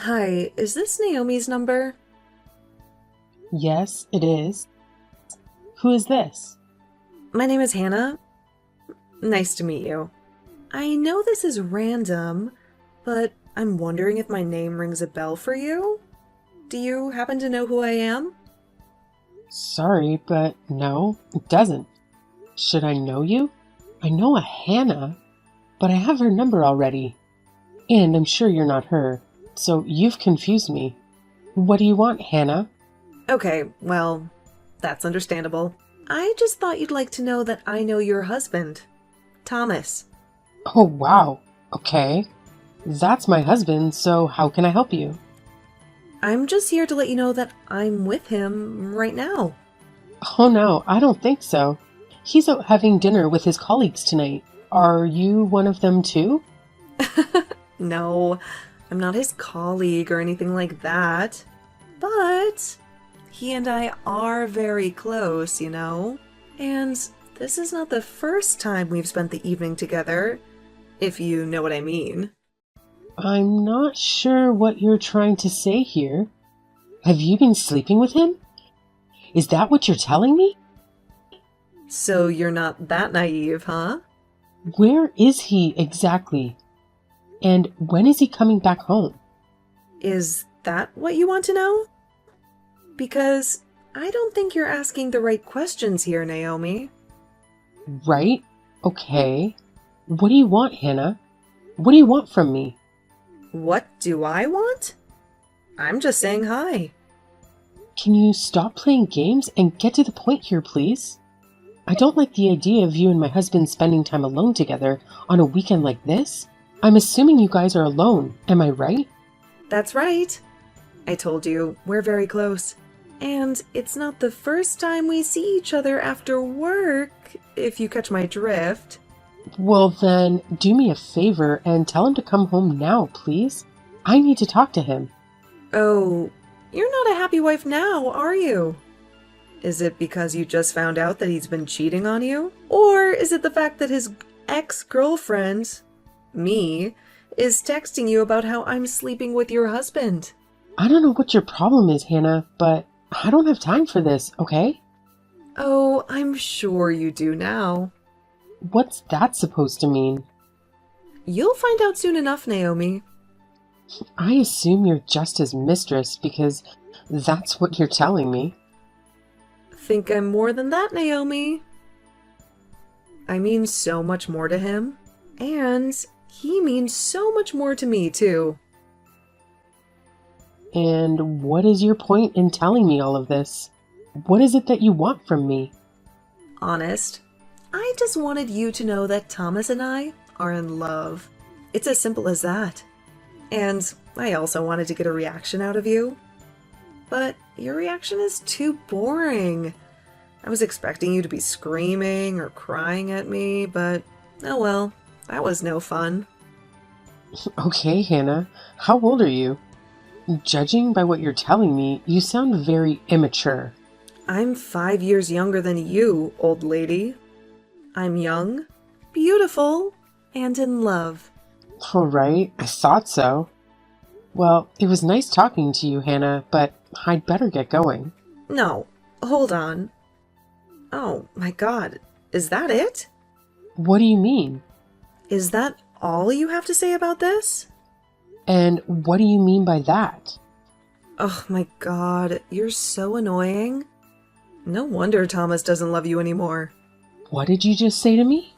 Hi, is this Naomi's number? Yes, it is. Who is this? My name is Hannah. Nice to meet you. I know this is random, but I'm wondering if my name rings a bell for you? Do you happen to know who I am? Sorry, but no, it doesn't. Should I know you? I know a Hannah, but I have her number already. And I'm sure you're not her, so you've confused me. What do you want, Hannah? Okay, well, that's understandable. I just thought you'd like to know that I know your husband, Thomas. Oh, wow. Okay. That's my husband, so how can I help you? I'm just here to let you know that I'm with him right now. Oh, no, I don't think so. He's out having dinner with his colleagues tonight. Are you one of them too? No, I'm not his colleague or anything like that. But he and I are very close, you know? And this is not the first time we've spent the evening together, if you know what I mean. I'm not sure what you're trying to say here. Have you been sleeping with him? Is that what you're telling me? So you're not that naive, huh? Where is he exactly? And when is he coming back home? Is that what you want to know? Because I don't think you're asking the right questions here, Naomi. Right? Okay. What do you want, Hannah? What do you want from me? What do I want? I'm just saying hi. Can you stop playing games and get to the point here, please? I don't like the idea of you and my husband spending time alone together on a weekend like this. I'm assuming you guys are alone, am I right? That's right. I told you, we're very close. And it's not the first time we see each other after work, if you catch my drift. Well then, do me a favor and tell him to come home now, please. I need to talk to him. Oh, you're not a happy wife now, are you? Is it because you just found out that he's been cheating on you? Or is it the fact that his ex-girlfriend, me, is texting you about how I'm sleeping with your husband? I don't know what your problem is, Hannah, but I don't have time for this, okay? Oh, I'm sure you do now. What's that supposed to mean? You'll find out soon enough, Naomi. I assume you're just his mistress because that's what you're telling me. Think I'm more than that, Naomi. I mean so much more to him. And he means so much more to me, too. And what is your point in telling me all of this? What is it that you want from me? Honest, I just wanted you to know that Thomas and I are in love. It's as simple as that. And I also wanted to get a reaction out of you. But your reaction is too boring. I was expecting you to be screaming or crying at me, but oh well, that was no fun. Okay, Hannah, how old are you? Judging by what you're telling me, you sound very immature. I'm 5 years younger than you, old lady. I'm young, beautiful, and in love. All right, I thought so. Well, it was nice talking to you, Hannah, but I'd better get going. No, hold on. Oh my god, is that it? What do you mean? Is that all you have to say about this? And what do you mean by that? Oh my god, you're so annoying. No wonder Thomas doesn't love you anymore. What did you just say to me?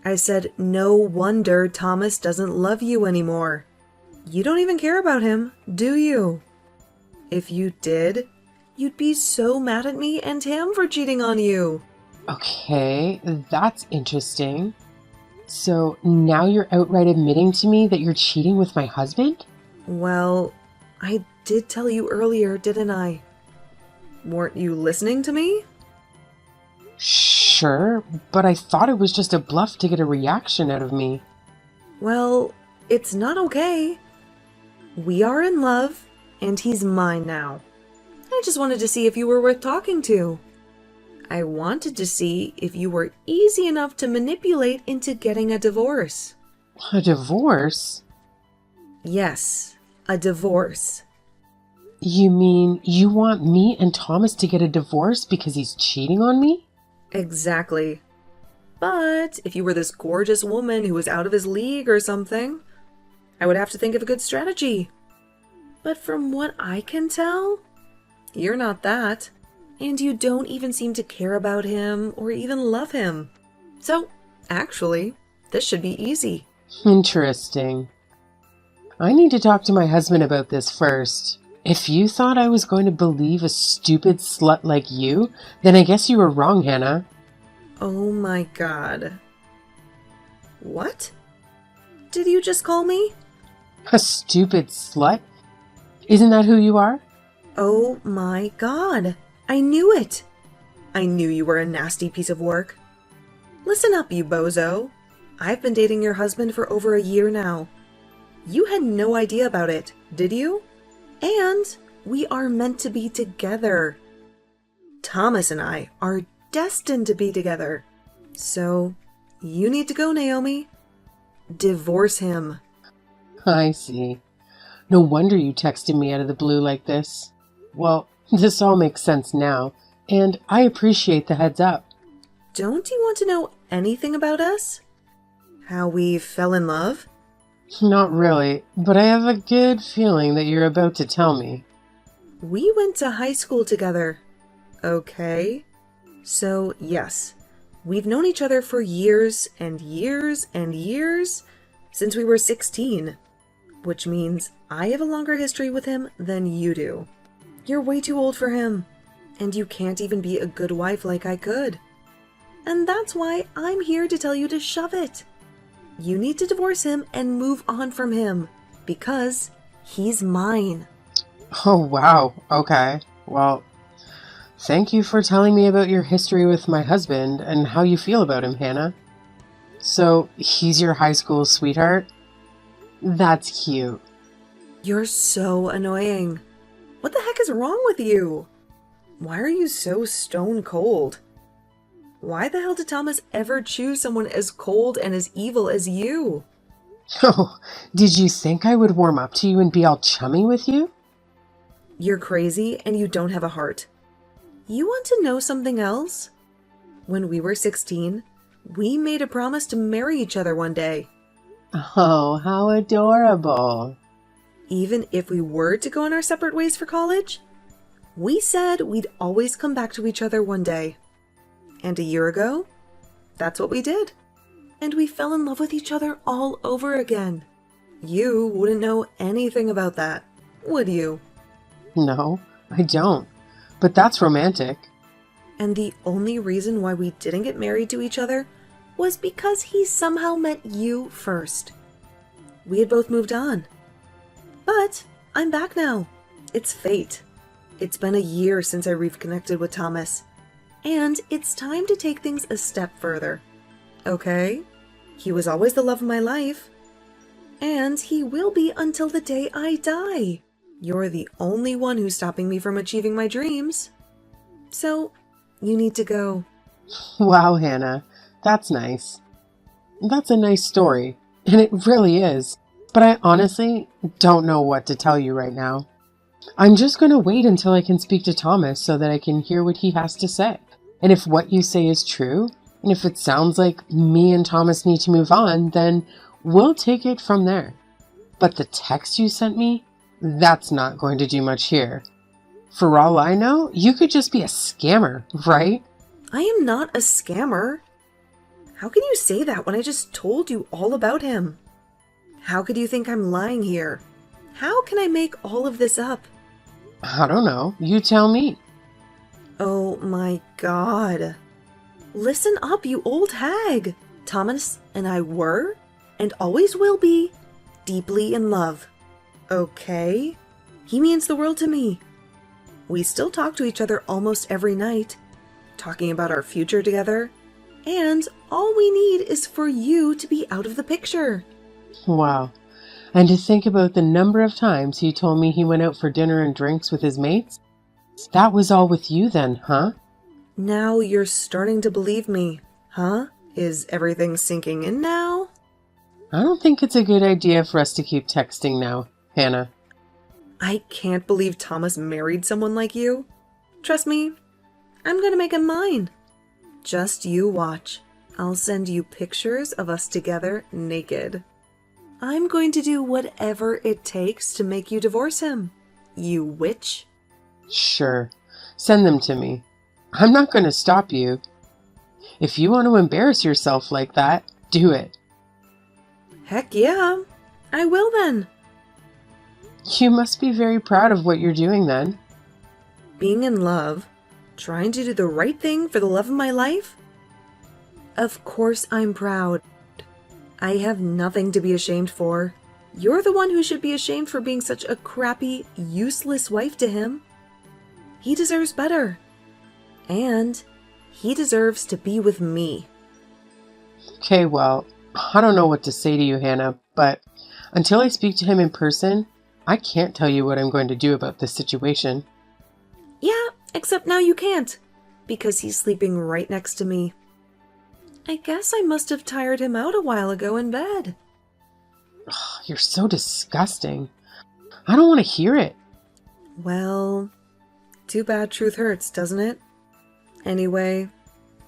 I said, no wonder Thomas doesn't love you anymore. You don't even care about him, do you? If you did, you'd be so mad at me and him for cheating on you. Okay, that's interesting. So now you're outright admitting to me that you're cheating with my husband? Well, I did tell you earlier, didn't I? Weren't you listening to me? Sure, but I thought it was just a bluff to get a reaction out of me. Well, it's not okay. We are in love, and he's mine now. I just wanted to see if you were worth talking to. I wanted to see if you were easy enough to manipulate into getting a divorce. A divorce? Yes, A divorce. You mean you want me and Thomas to get a divorce because he's cheating on me? Exactly. But if you were this gorgeous woman who was out of his league or something, I would have to think of a good strategy. But from what I can tell, you're not that. And you don't even seem to care about him or even love him. So, actually, this should be easy. Interesting. I need to talk to my husband about this first. If you thought I was going to believe a stupid slut like you, then I guess you were wrong, Hannah. Oh my god. What? Did you just call me? A stupid slut? Isn't that who you are? Oh my god. I knew it. I knew you were a nasty piece of work. Listen up, you bozo. I've been dating your husband for over a year now. You had no idea about it, did you? And we are meant to be together. Thomas and I are destined to be together. So, you need to go, Naomi. Divorce him. I see. No wonder you texted me out of the blue like this. Well, this all makes sense now, and I appreciate the heads up. Don't you want to know anything about us? How we fell in love? Not really, but I have a good feeling that you're about to tell me. We went to high school together. Okay. So, yes, we've known each other for years and years and years since we were 16, which means I have a longer history with him than you do. You're way too old for him, and you can't even be a good wife like I could. And that's why I'm here to tell you to shove it. You need to divorce him and move on from him, because he's mine. Oh, wow. Okay. Well, thank you for telling me about your history with my husband and how you feel about him, Hannah. So, he's your high school sweetheart? That's cute. You're so annoying. What the heck is wrong with you? Why are you so stone cold? Why the hell did Thomas ever choose someone as cold and as evil as you? Oh, did you think I would warm up to you and be all chummy with you? You're crazy and you don't have a heart. You want to know something else? When we were 16, we made a promise to marry each other one day. Oh, how adorable. Even if we were to go on our separate ways for college, we said we'd always come back to each other one day. And a year ago, that's what we did. And we fell in love with each other all over again. You wouldn't know anything about that, would you? No, I don't. But that's romantic. And the only reason why we didn't get married to each other was because he somehow met you first. We had both moved on. But I'm back now. It's fate. It's been a year since I reconnected with Thomas. And it's time to take things a step further. Okay? He was always the love of my life. And he will be until the day I die. You're the only one who's stopping me from achieving my dreams. So, you need to go. Wow, Hannah. That's nice. That's a nice story. And it really is. But I honestly don't know what to tell you right now. I'm just going to wait until I can speak to Thomas so that I can hear what he has to say. And if what you say is true, and if it sounds like me and Thomas need to move on, then we'll take it from there. But the text you sent me, that's not going to do much here. For all I know, you could just be a scammer, right? I am not a scammer. How can you say that when I just told you all about him? How could you think I'm lying here? How can I make all of this up? I don't know. You tell me. Oh my god. Listen up, you old hag. Thomas and I were, and always will be, deeply in love. Okay? He means the world to me. We still talk to each other almost every night, talking about our future together, and all we need is for you to be out of the picture. Wow. And to think about the number of times he told me he went out for dinner and drinks with his mates. That was all with you then, huh? Now you're starting to believe me, huh? Is everything sinking in now? I don't think it's a good idea for us to keep texting now, Hannah. I can't believe Thomas married someone like you. Trust me, I'm gonna make him mine. Just you watch. I'll send you pictures of us together naked. I'm going to do whatever it takes to make you divorce him, you witch. Sure, send them to me. I'm not going to stop you. If you want to embarrass yourself like that, do it. Heck yeah, I will then. You must be very proud of what you're doing then. Being in love, trying to do the right thing for the love of my life? Of course I'm proud. I have nothing to be ashamed for. You're the one who should be ashamed for being such a crappy, useless wife to him. He deserves better. And he deserves to be with me. Okay, well, I don't know what to say to you, Hannah, but until I speak to him in person, I can't tell you what I'm going to do about this situation. Yeah, except now you can't, because he's sleeping right next to me. I guess I must have tired him out a while ago in bed. Ugh, you're so disgusting. I don't want to hear it. Well, too bad truth hurts, doesn't it? Anyway,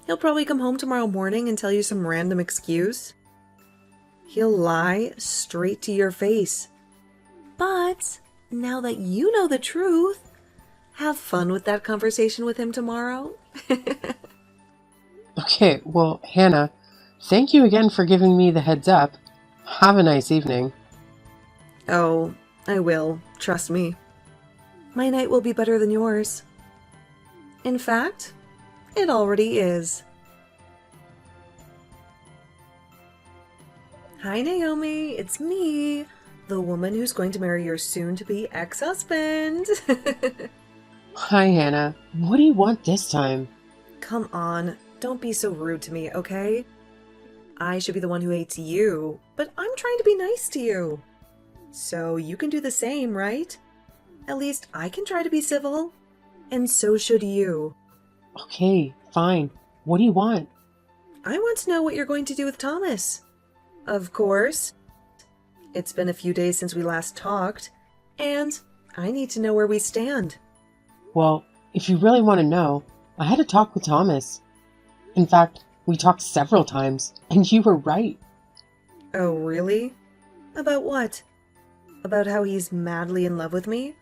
he'll probably come home tomorrow morning and tell you some random excuse. He'll lie straight to your face. But now that you know the truth, have fun with that conversation with him tomorrow. Okay, well, Hannah, thank you again for giving me the heads up. Have a nice evening. Oh, I will. Trust me. My night will be better than yours. In fact, it already is. Hi, Naomi. It's me, the woman who's going to marry your soon-to-be ex-husband. Hi, Hannah. What do you want this time? Come on. Don't be so rude to me, okay? I should be the one who hates you, but I'm trying to be nice to you. So you can do the same, right? At least I can try to be civil. And so should you. Okay, fine. What do you want? I want to know what you're going to do with Thomas. Of course. It's been a few days since we last talked, and I need to know where we stand. Well, if you really want to know, I had a talk with Thomas. In fact, we talked several times, and you were right. Oh, really? About what? About how he's madly in love with me?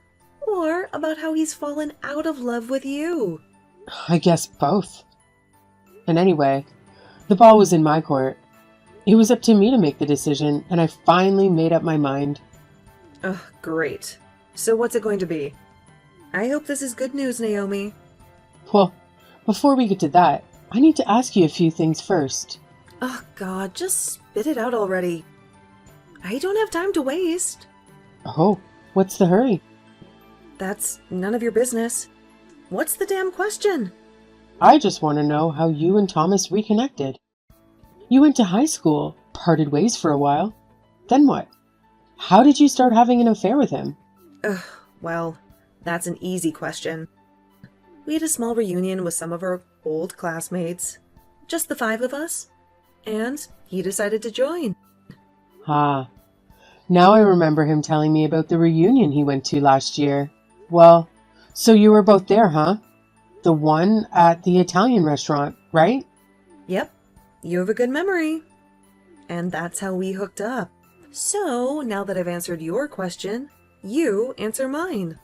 Or about how he's fallen out of love with you? I guess both. And anyway, the ball was in my court. It was up to me to make the decision, and I finally made up my mind. Ugh, great. So what's it going to be? I hope this is good news, Naomi. Well, before we get to that, I need to ask you a few things first. Oh, God, just spit it out already. I don't have time to waste. Oh, what's the hurry? That's none of your business. What's the damn question? I just want to know how you and Thomas reconnected. You went to high school, parted ways for a while. Then what? How did you start having an affair with him? Ugh, well, that's an easy question. We had a small reunion with some of our old classmates. Just the 5 of us. And he decided to join. Ah, now I remember him telling me about the reunion he went to last year. Well, so you were both there, huh? The one at the Italian restaurant, right? Yep, you have a good memory. And that's how we hooked up. So, now that I've answered your question, you answer mine.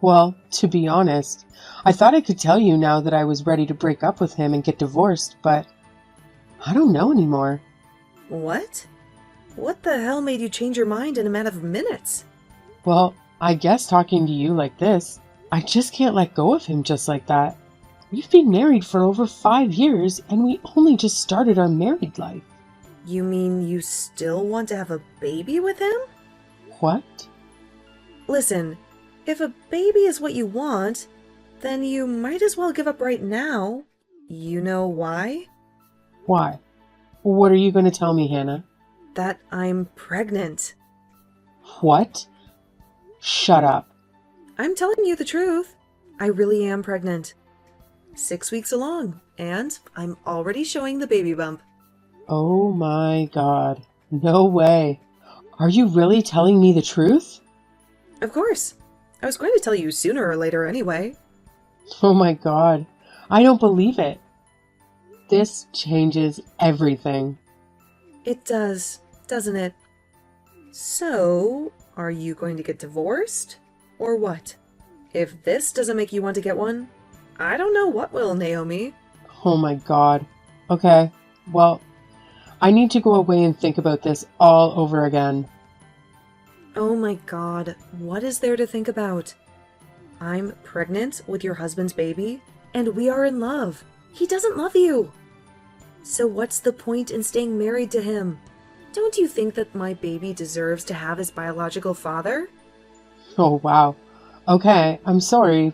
Well, to be honest, I thought I could tell you now that I was ready to break up with him and get divorced, but I don't know anymore. What? What the hell made you change your mind in a matter of minutes? Well, I guess talking to you like this, I just can't let go of him just like that. We've been married for over 5 years, and we only just started our married life. You mean you still want to have a baby with him? What? Listen, if a baby is what you want, then you might as well give up right now. You know why? Why? What are you going to tell me, Hannah? That I'm pregnant. What? Shut up. I'm telling you the truth. I really am pregnant. 6 weeks along, and I'm already showing the baby bump. Oh my God. No way. Are you really telling me the truth? Of course. I was going to tell you sooner or later anyway. Oh my god, I don't believe it. This changes everything. It does, doesn't it? So, are you going to get divorced? Or what? If this doesn't make you want to get one, I don't know what will, Naomi. Oh my god. Okay, well, I need to go away and think about this all over again. Oh my god, what is there to think about? I'm pregnant with your husband's baby, and we are in love. He doesn't love you. So what's the point in staying married to him? Don't you think that my baby deserves to have his biological father? Oh wow. Okay, I'm sorry,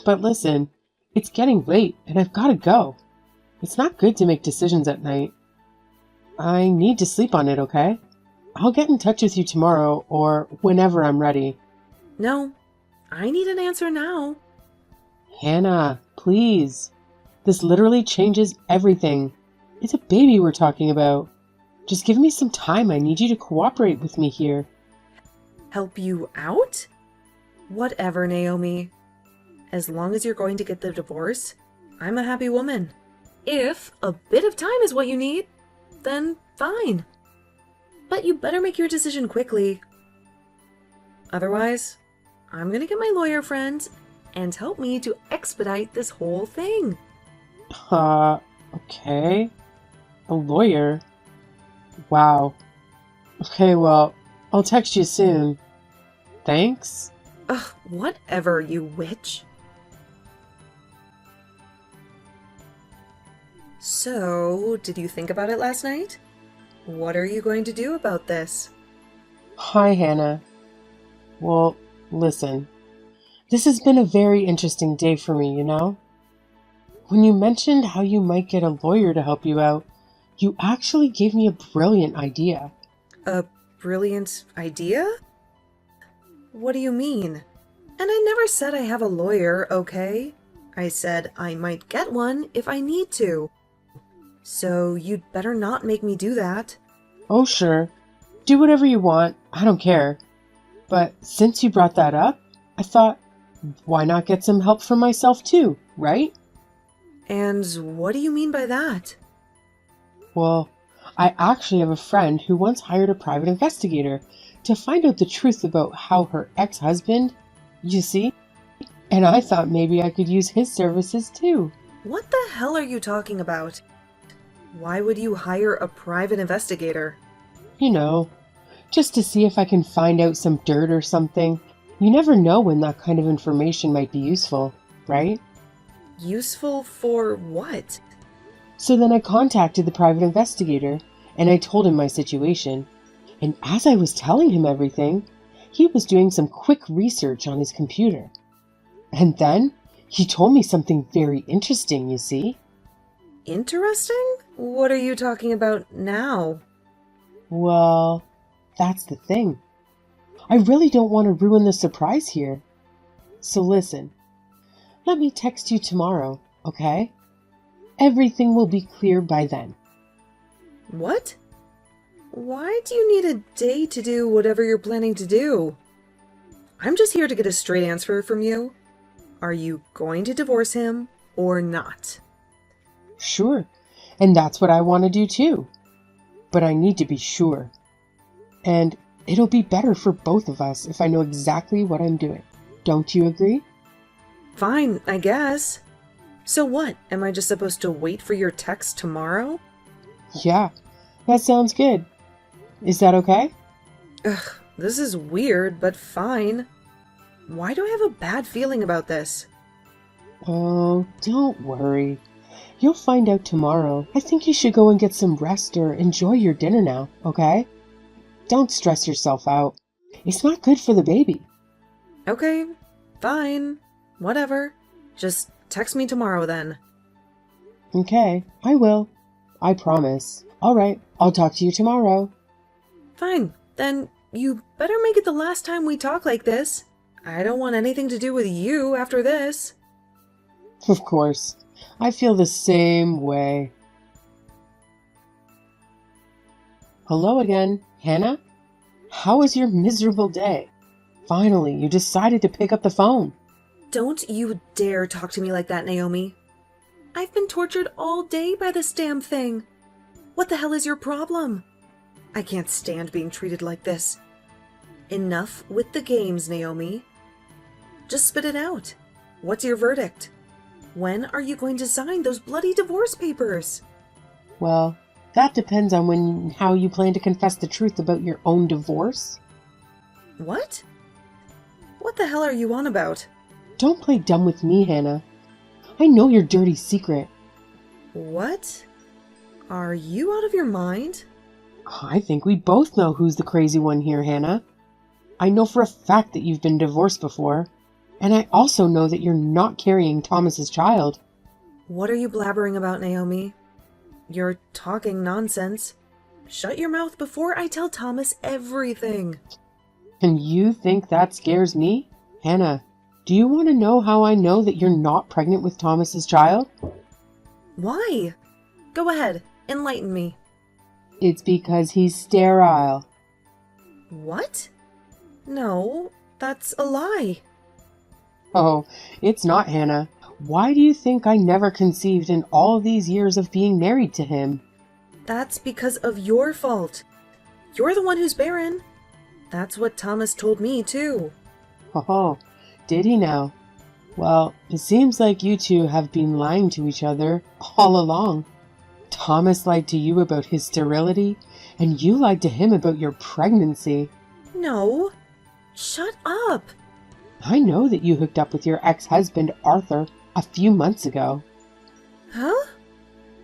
but listen, it's getting late and I've gotta go. It's not good to make decisions at night. I need to sleep on it, okay? I'll get in touch with you tomorrow or whenever I'm ready. No, I need an answer now. Hannah, please. This literally changes everything. It's a baby we're talking about. Just give me some time. I need you to cooperate with me here. Help you out? Whatever, Naomi. As long as you're going to get the divorce, I'm a happy woman. If a bit of time is what you need, then fine. But you better make your decision quickly. Otherwise, I'm gonna get my lawyer friend and help me to expedite this whole thing. Okay. A lawyer? Wow. Okay, well, I'll text you soon. Thanks. Ugh, whatever, you witch. So, did you think about it last night? What are you going to do about this? Hi, Hannah. Well, listen. This has been a very interesting day for me, you know? When you mentioned how you might get a lawyer to help you out, you actually gave me a brilliant idea. A brilliant idea? What do you mean? And I never said I have a lawyer, okay? I said I might get one if I need to. So you'd better not make me do that. Oh, sure. Do whatever you want. I don't care. But since you brought that up, I thought, why not get some help for myself too, right? And what do you mean by that? Well, I actually have a friend who once hired a private investigator to find out the truth about how her ex-husband, you see? And I thought maybe I could use his services too. What the hell are you talking about? Why would you hire a private investigator? You know, just to see if I can find out some dirt or something. You never know when that kind of information might be useful, right? Useful for what? So then I contacted the private investigator and I told him my situation. And as I was telling him everything, he was doing some quick research on his computer. And then he told me something very interesting, you see. Interesting? What are you talking about now? Well, that's the thing. I really don't want to ruin the surprise here. So listen, let me text you tomorrow, okay? Everything will be clear by then. What? Why do you need a day to do whatever you're planning to do? I'm just here to get a straight answer from you. Are you going to divorce him or not? Sure, and that's what I want to do too. But I need to be sure. And it'll be better for both of us if I know exactly what I'm doing. Don't you agree? Fine, I guess. So what? Am I just supposed to wait for your text tomorrow? Yeah, that sounds good. Is that okay? Ugh, this is weird, but fine. Why do I have a bad feeling about this? Oh, don't worry. You'll find out tomorrow. I think you should go and get some rest or enjoy your dinner now, okay? Don't stress yourself out. It's not good for the baby. Okay, fine. Whatever. Just text me tomorrow then. Okay, I will. I promise. All right, I'll talk to you tomorrow. Fine. Then you better make it the last time we talk like this. I don't want anything to do with you after this. Of course. I feel the same way. Hello again, Hannah? How was your miserable day? Finally, you decided to pick up the phone. Don't you dare talk to me like that, Naomi. I've been tortured all day by this damn thing. What the hell is your problem? I can't stand being treated like this. Enough with the games, Naomi. Just spit it out. What's your verdict? When are you going to sign those bloody divorce papers? Well, that depends on how you plan to confess the truth about your own divorce. What? What the hell are you on about? Don't play dumb with me, Hannah. I know your dirty secret. What? Are you out of your mind? I think we both know who's the crazy one here, Hannah. I know for a fact that you've been divorced before, and I also know that you're not carrying Thomas's child. What are you blabbering about, Naomi? You're talking nonsense. Shut your mouth before I tell Thomas everything. And you think that scares me? Hannah, do you want to know how I know that you're not pregnant with Thomas's child? Why? Go ahead, enlighten me. It's because he's sterile. What? No, that's a lie. Oh, it's not, Hannah. Why do you think I never conceived in all these years of being married to him? That's because of your fault. You're the one who's barren. That's what Thomas told me, too. Oh, did he now? Well, it seems like you two have been lying to each other all along. Thomas lied to you about his sterility, and you lied to him about your pregnancy. No. Shut up. I know that you hooked up with your ex-husband, Arthur, a few months ago. Huh?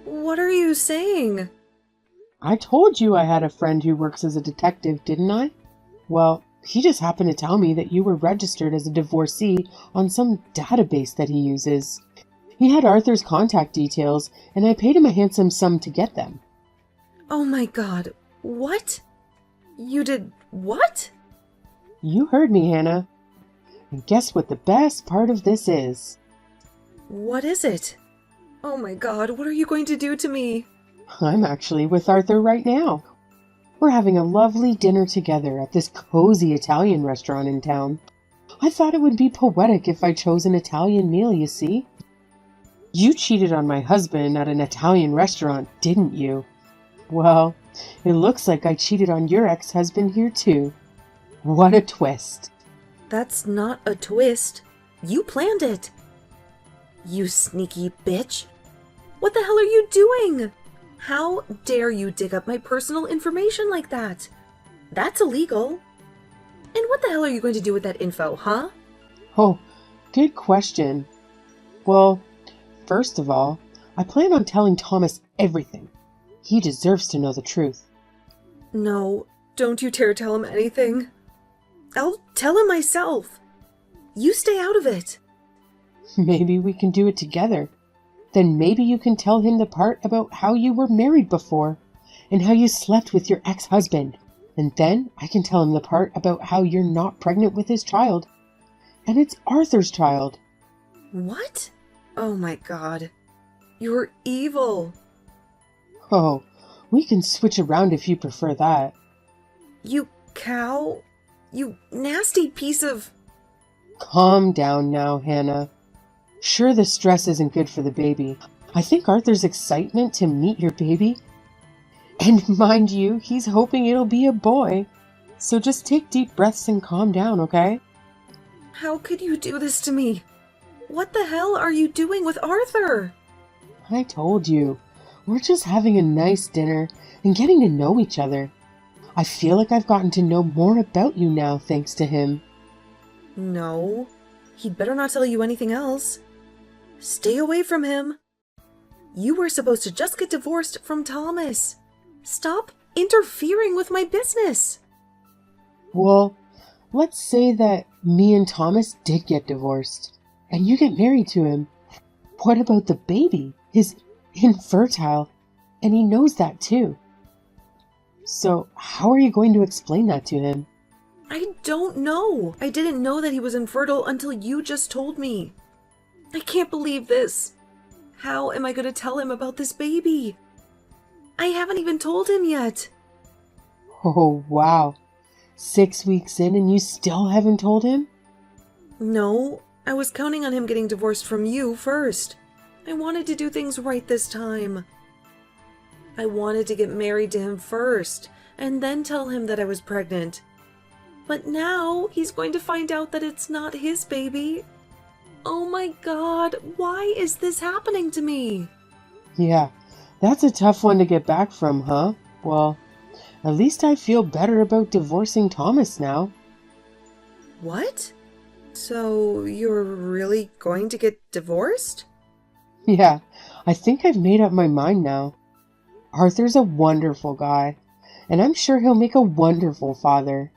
What are you saying? I told you I had a friend who works as a detective, didn't I? Well, he just happened to tell me that you were registered as a divorcee on some database that he uses. He had Arthur's contact details, and I paid him a handsome sum to get them. Oh my god, what? You did what? You heard me, Hannah. And guess what the best part of this is? What is it? Oh my god, what are you going to do to me? I'm actually with Arthur right now. We're having a lovely dinner together at this cozy Italian restaurant in town. I thought it would be poetic if I chose an Italian meal, you see. You cheated on my husband at an Italian restaurant, didn't you? Well, it looks like I cheated on your ex-husband here too. What a twist. That's not a twist. You planned it. You sneaky bitch. What the hell are you doing? How dare you dig up my personal information like that? That's illegal. And what the hell are you going to do with that info, huh? Oh, good question. Well, first of all, I plan on telling Thomas everything. He deserves to know the truth. No, don't you dare tell him anything. I'll tell him myself. You stay out of it. Maybe we can do it together. Then maybe you can tell him the part about how you were married before and how you slept with your ex-husband. And then I can tell him the part about how you're not pregnant with his child. And it's Arthur's child. What? Oh my god. You're evil. Oh, we can switch around if you prefer that. You cow. You nasty piece of... Calm down now, Hannah. Sure, the stress isn't good for the baby. I think Arthur's excitement to meet your baby, and mind you, he's hoping it'll be a boy. So just take deep breaths and calm down, okay? How could you do this to me? What the hell are you doing with Arthur? I told you. We're just having a nice dinner and getting to know each other. I feel like I've gotten to know more about you now thanks to him. No. He'd better not tell you anything else. Stay away from him. You were supposed to just get divorced from Thomas. Stop interfering with my business. Well, let's say that me and Thomas did get divorced, and you get married to him. What about the baby? He's infertile, and he knows that too. So how are you going to explain that to him? I don't know. I didn't know that he was infertile until you just told me. I can't believe this. How am I going to tell him about this baby? I haven't even told him yet. Oh, wow. 6 weeks in and you still haven't told him? No, I was counting on him getting divorced from you first. I wanted to do things right this time. I wanted to get married to him first, and then tell him that I was pregnant. But now he's going to find out that it's not his baby. Oh my God, why is this happening to me? Yeah, that's a tough one to get back from, huh? Well, at least I feel better about divorcing Thomas now. What? So you're really going to get divorced? Yeah, I think I've made up my mind now. Arthur's a wonderful guy, and I'm sure he'll make a wonderful father.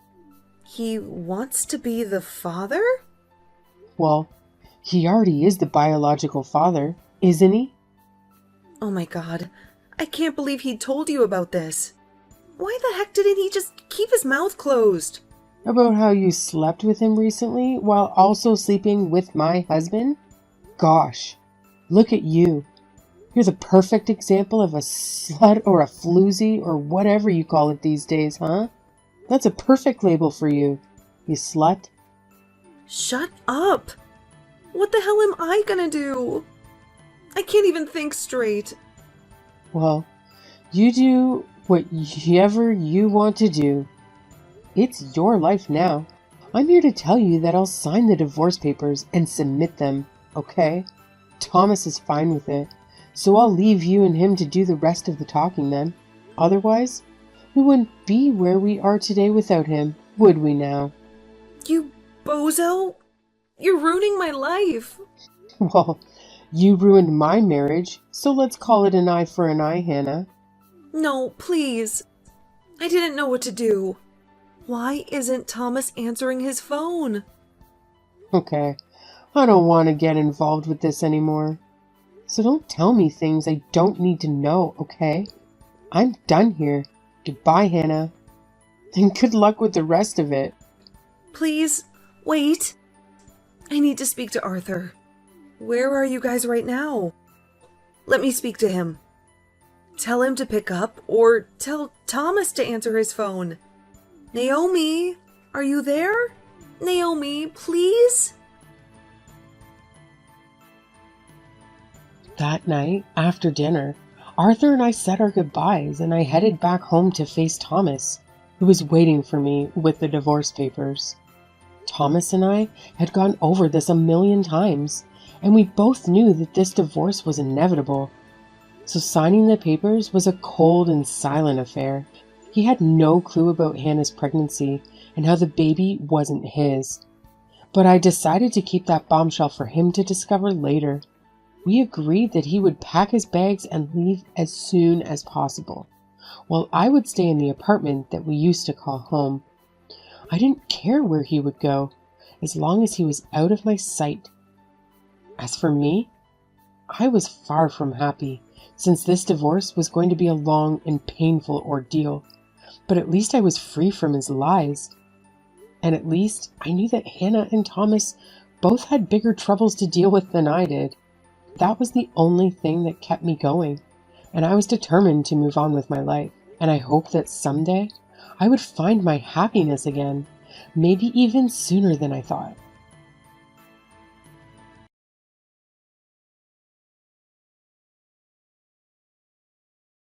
He wants to be the father? Well, he already is the biological father, isn't he? Oh my God, I can't believe he told you about this. Why the heck didn't he just keep his mouth closed? About how you slept with him recently while also sleeping with my husband? Gosh, look at you. You're the perfect example of a slut or a floozy or whatever you call it these days, huh? That's a perfect label for you, you slut. Shut up! What the hell am I gonna do? I can't even think straight. Well, you do whatever you want to do. It's your life now. I'm here to tell you that I'll sign the divorce papers and submit them, okay? Thomas is fine with it, so I'll leave you and him to do the rest of the talking then. Otherwise, we wouldn't be where we are today without him, would we now? You bozo! You're ruining my life! Well, you ruined my marriage, so let's call it an eye for an eye, Hannah. No, please. I didn't know what to do. Why isn't Thomas answering his phone? Okay, I don't want to get involved with this anymore. So don't tell me things I don't need to know, okay? I'm done here. Goodbye, Hannah. And good luck with the rest of it. Please, wait. I need to speak to Arthur. Where are you guys right now? Let me speak to him. Tell him to pick up, or tell Thomas to answer his phone. Naomi, are you there? Naomi, please? That night, after dinner, Arthur and I said our goodbyes and I headed back home to face Thomas, who was waiting for me with the divorce papers. Thomas and I had gone over this a million times, and we both knew that this divorce was inevitable. So signing the papers was a cold and silent affair. He had no clue about Hannah's pregnancy and how the baby wasn't his. But I decided to keep that bombshell for him to discover later. We agreed that he would pack his bags and leave as soon as possible, while I would stay in the apartment that we used to call home. I didn't care where he would go, as long as he was out of my sight. As for me, I was far from happy, since this divorce was going to be a long and painful ordeal. But at least I was free from his lies. And at least I knew that Hannah and Thomas both had bigger troubles to deal with than I did. That was the only thing that kept me going, and I was determined to move on with my life. And I hoped that someday I would find my happiness again, maybe even sooner than I thought.